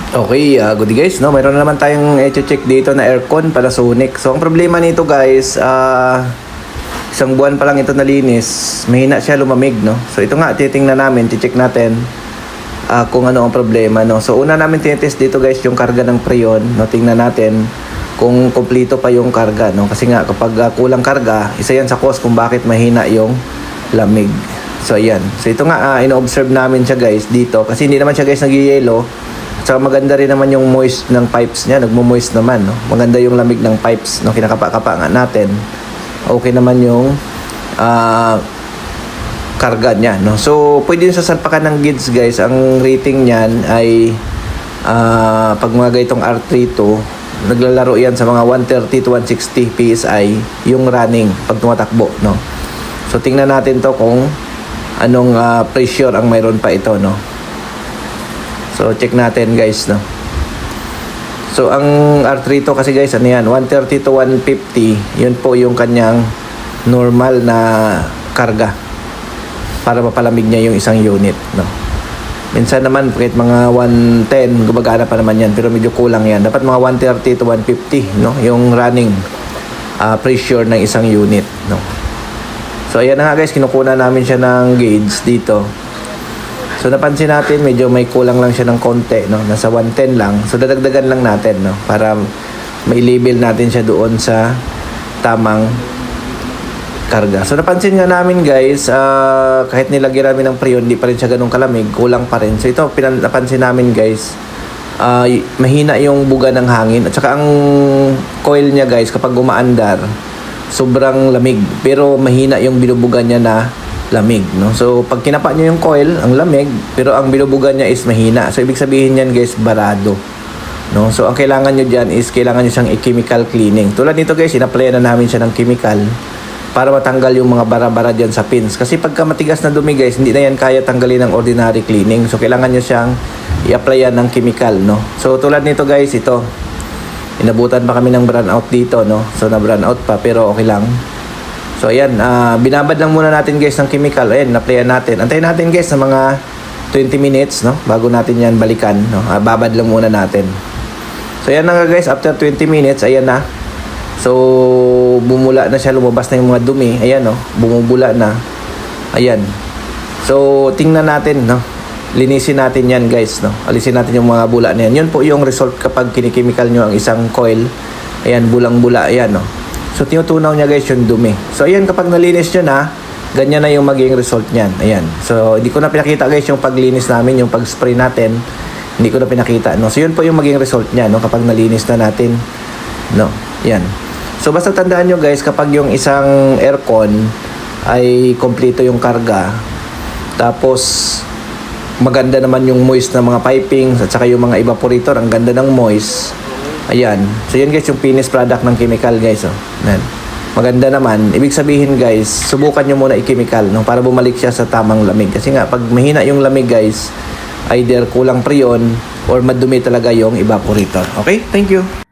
Okay, good guys, no? Mayroon na naman tayong i-check dito na aircon Panasonic. So, ang problema nito guys, isang buwan pa lang ito nalinis, mahina siya lumamig, no? So, ito nga, titingnan namin, check natin kung ano ang problema, no? So, una namin tinitest dito guys, yung karga ng Freon, no? Tingnan natin kung kompleto pa yung karga, no? Kasi nga, kapag kulang karga, isa yan sa cause kung bakit mahina yung lamig. So, ayan. So, ito nga, ino-observe namin siya guys dito, kasi hindi naman siya guys nag-yellow. So maganda rin naman yung moist ng pipes niya, nagmo-moist naman, no. Maganda yung lamig ng pipes, no, kinakapa-kapa nga natin. Okay naman yung karga niya, no. So pwede yung sasalpakan ng GIDS guys. Ang rating niyan ay pag mga itong R32, naglalaro yan sa mga 130 to 160 PSI yung running pag tumatakbo, no. So tingnan natin to kung anong pressure ang mayroon pa ito, no. So, check natin guys, no. So, ang R32 kasi guys, ano yan? 130 to 150. Yun po yung kanyang normal na karga para mapalamig niya yung isang unit, no. Minsan naman, kahit mga 110, gumagana pa naman yan. Pero medyo kulang yan. Dapat mga 130 to 150, no. Yung running pressure ng isang unit, no. So, ayan na nga guys. Kinukuha namin siya ng gauge dito. So napansin natin medyo may kulang lang siya ng konti, no, nasa 110 lang. So dadagdagan lang natin, no, para may label natin siya doon sa tamang karga. So napansin nga namin guys, kahit nilagyan namin ng Freon, hindi pa rin siya ganun kalamig, kulang pa rin. So ito napansin namin guys, mahina yung buga ng hangin at saka ang coil niya guys kapag umaandar, sobrang lamig, pero mahina yung binubuga niya na lamig, no. So pag kinapa niyo yung coil, ang lamig, pero ang binubugan niya is mahina. So ibig sabihin niyan guys, barado, no. So ang kailangan niyo diyan is kailangan niyo siyang i-chemical cleaning. Tulad nito guys, ina-apply na namin siya ng chemical para matanggal yung mga bara-bara diyan sa pins. Kasi pagka matigas na dumi guys, hindi na yan kaya tanggalin ng ordinary cleaning. So kailangan niyo siyang i-applyan ng chemical, no. So tulad nito guys, ito inabutan pa kami ng brown out dito, no. So na brown out pa pero okay lang. So ayan, binabad lang muna natin guys ng chemical. Ayan, na-applyan natin. Antayin natin guys ng mga 20 minutes, no, bago natin yan balikan, no. Babad lang muna natin. So ayan na nga guys, after 20 minutes, ayan na. So bumula na siya, lumabas na yung mga dumi. Ayan, no, bumubula na. Ayan. So tingnan natin, no. Linisin natin yan guys, no. Alisin natin yung mga bula na yan. Yun po yung result kapag kinichemical nyo ang isang coil. Ayan, bulang-bula, ayan, no. So, tinutunaw niya guys yung dumi. So, ayan, kapag nalinis nyo na, ganyan na yung magiging result niyan. Ayan. So, hindi ko na pinakita guys yung paglinis namin, yung pag-spray natin. Hindi ko na pinakita, no. So, yun po yung magiging result niya, no, kapag nalinis na natin, no. Ayan. So, basta tandaan nyo guys, kapag yung isang aircon ay kompleto yung karga, tapos maganda naman yung moist na mga pipings at saka yung mga evaporator, ang ganda ng moist. Ayan. So, yan guys, yung finished product ng chemical guys, oh. Ayan. Maganda naman. Ibig sabihin guys, subukan nyo muna i-chemical, no, para bumalik siya sa tamang lamig. Kasi nga, pag mahina yung lamig guys, either kulang Freon or madumi talaga yung evaporator. Okay? Thank you.